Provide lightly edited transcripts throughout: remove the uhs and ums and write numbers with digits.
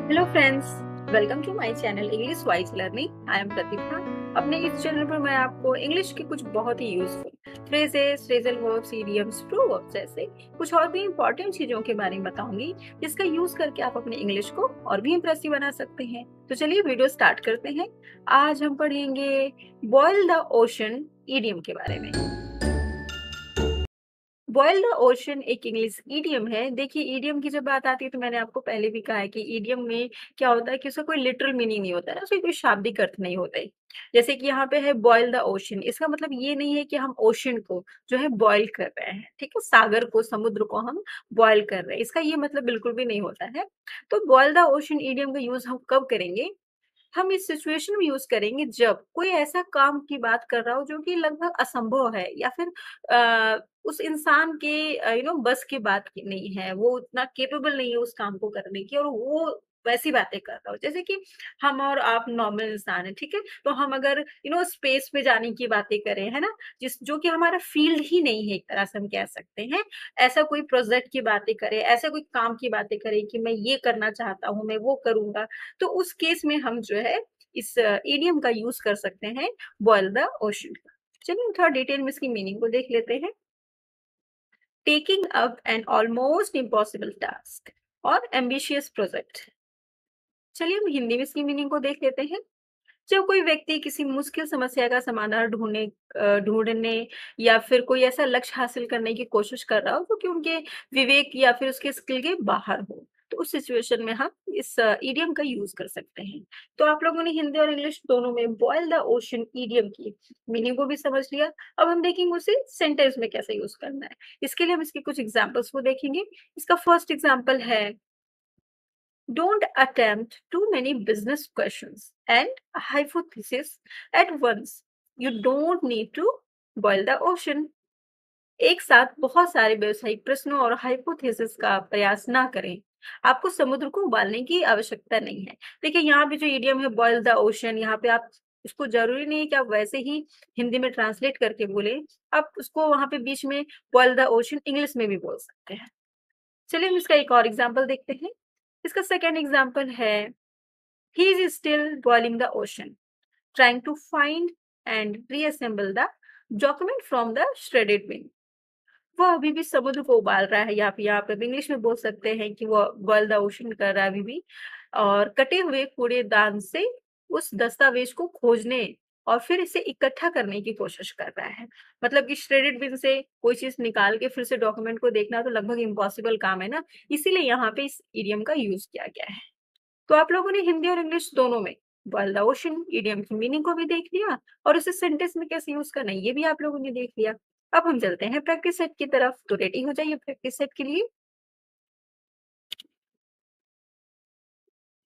Hello friends, welcome to my channel English wise learning. I am Pratibha. अपने इस channel पर मैं आपको इंग्लिश के कुछ बहुत ही useful phrases, phrasal verbs, idioms, true verbs जैसे कुछ और भी इंपॉर्टेंट चीजों के बारे में बताऊंगी, जिसका यूज करके आप अपने इंग्लिश को और भी इंप्रेसिव बना सकते हैं। तो चलिए वीडियो स्टार्ट करते हैं। आज हम पढ़ेंगे बॉयल द ओशन इडियम के बारे में। बॉयल द ओशन एक इंग्लिश ईडियम है। देखिए, ईडियम की जब बात आती है तो मैंने आपको पहले भी कहा है कि ईडियम में क्या होता है कि उसका कोई लिटरल मीनिंग नहीं होता है, उसका कोई शाब्दिक अर्थ नहीं होता है। जैसे कि यहाँ पे है बॉयल द ओशन, इसका मतलब ये नहीं है कि हम ओशन को जो है बॉयल कर रहे हैं, ठीक है, सागर को, समुद्र को हम बॉयल कर रहे हैं, इसका ये मतलब बिल्कुल भी नहीं होता है। तो बॉयल द ओशन ईडियम का यूज हम कब करेंगे? हम इस सिचुएशन में यूज करेंगे जब कोई ऐसा काम की बात कर रहा हो जो कि लगभग असंभव है, या फिर उस इंसान के बस की बात की नहीं है, वो उतना केपेबल नहीं है उस काम को करने की, और वो वैसी बातें कर रहा हो। जैसे कि हम और आप नॉर्मल इंसान है, ठीक है, तो हम अगर स्पेस पे जाने की बातें करें, है ना, जिस जो कि हमारा फील्ड ही नहीं है, एक तरह से हम कह सकते हैं, ऐसा कोई प्रोजेक्ट की बातें करें, ऐसा कोई काम की बातें करें कि मैं ये करना चाहता हूँ, मैं वो करूंगा, तो उस केस में हम जो है इस इडियम का यूज कर सकते हैं, बॉयल द ओशन का। चलिए थोड़ा डिटेल में इसकी मीनिंग को देख लेते हैं। Taking up an almost impossible task और एम्बिशियस प्रोजेक्ट। चलिए हम हिंदी में इसकी मीनिंग को देख लेते हैं। जब कोई व्यक्ति किसी मुश्किल समस्या का समाधान ढूंढने या फिर कोई ऐसा लक्ष्य हासिल करने की कोशिश कर रहा हो जो कि उनके विवेक या फिर उसके स्किल के बाहर हो, तो उस सिचुएशन में हम इस इडियम का यूज कर सकते हैं। तो आप लोगों ने हिंदी और इंग्लिश दोनों में बॉयल द ओशन इडियम की मीनिंग को भी समझ लिया। अब हम देखेंगे उसे सेंटेंस में कैसे यूज करना है। इसके लिए हम इसके कुछ एग्जाम्पल्स को देखेंगे। इसका फर्स्ट एग्जाम्पल है, don't attempt too many business questions and hypotheses at once. You don't need to boil the ocean. एक साथ बहुत सारे व्यवसायिक प्रश्नों और हाइपोथेसिस का प्रयास ना करें। आपको समुद्र को उबालने की आवश्यकता नहीं है। देखिए, यहाँ पे जो इडियम है बॉयल द ओशन, यहाँ पे आप उसको जरूरी नहीं है कि आप वैसे ही हिंदी में ट्रांसलेट करके बोले, आप उसको वहां पे बीच में बॉयल द ओशन इंग्लिश में भी बोल सकते हैं। चलिए हम इसका एक और एग्जाम्पल देखते हैं। इसका सेकेंड एग्जाम्पल है, he is still boiling the ocean, trying to find and reassemble the document from the shredded wing. वो अभी भी समुद्र को उबाल रहा है, या फिर यहाँ पे इंग्लिश में बोल सकते हैं कि वो बॉयल द ओशन कर रहा है अभी भी, और कटे हुए कूड़ेदान से उस दस्तावेज को खोजने और फिर इसे इकट्ठा करने की कोशिश कर रहा है। मतलब कि श्रेडेड बिन से कोई चीज निकाल के फिर से डॉक्यूमेंट को देखना तो लगभग इम्पॉसिबल काम है ना, इसीलिए यहाँ पे इस इडियम का यूज किया गया है। तो आप लोगों ने हिंदी और इंग्लिश दोनों में बॉयल द ओशन इडियम की मीनिंग को भी देख लिया, और उसे सेंटेंस में कैसे यूज करना है ये भी आप लोगों ने देख लिया। अब हम चलते हैं प्रैक्टिस सेट की तरफ, तो रेडी हो जाइए प्रैक्टिस सेट के लिए।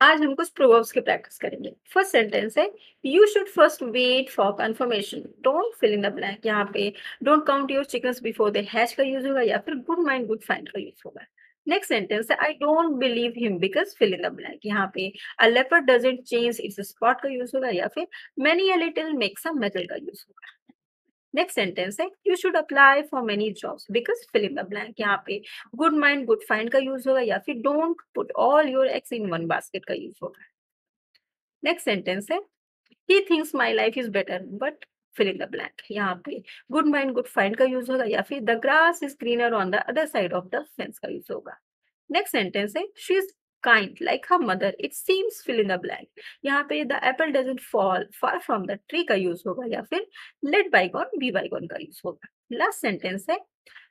आज हम कुछ प्रोवर्ब्स की प्रैक्टिस करेंगे। फर्स्ट सेंटेंस है, you should first wait for confirmation, don't fill in the blank. यहाँ पे don't count your chickens before they hatch का यूज होगा, या फिर गुड माइंड गुड फाइंड का यूज होगा। नेक्स्ट सेंटेंस है, I don't believe him because fill in the blank. यहाँ पे a leopard doesn't change its spot का यूज होगा, या फिर many a little makes a metal का यूज होगा। नेक्स्ट सेंटेंस है, you should apply for many jobs because fill in the blank. यहाँ पे गुड माइंड गुड फाइंड का यूज होगा, या फिर don't put all your eggs in one basket का यूज होगा। नेक्स्ट सेंटेंस है, he thinks my life is better but fill in the blank. यहाँ पे गुड माइंड गुड फाइंड का यूज होगा, या फिर the grass is greener on the other side of the fence का यूज होगा। नेक्स्ट सेंटेंस है, she is kind like her mother it seems fill in the blank. यहाँ पे the apple doesn't fall far from the tree का use होगा, या फिर let bygone be bygone का यूज होगा। लास्ट सेंटेंस है,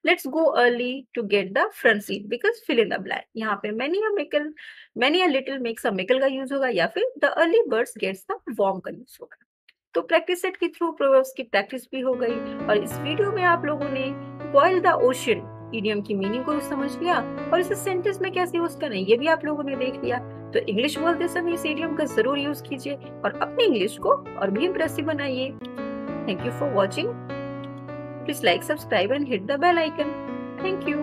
let's go early to get the front seat because fill in the blank. यहाँ पे many a little makes a mickle का यूज होगा, या फिर the early birds gets the worm का यूज होगा। तो प्रैक्टिस सेट के थ्रू प्रोवर्ब्स की प्रैक्टिस भी हो गई, और इस वीडियो में आप लोगों ने बॉयल द ओशन इडियम की मीनिंग को समझ लिया, और इसे सेंटेंस में कैसे यूज करें ये भी आप लोगों ने देख लिया। तो इंग्लिश बोलते समय इस इडियम का जरूर यूज कीजिए, और अपनी इंग्लिश को और भी इंप्रेसिव बनाइए। Thank you for watching. Please like, subscribe and hit the bell icon. Thank you.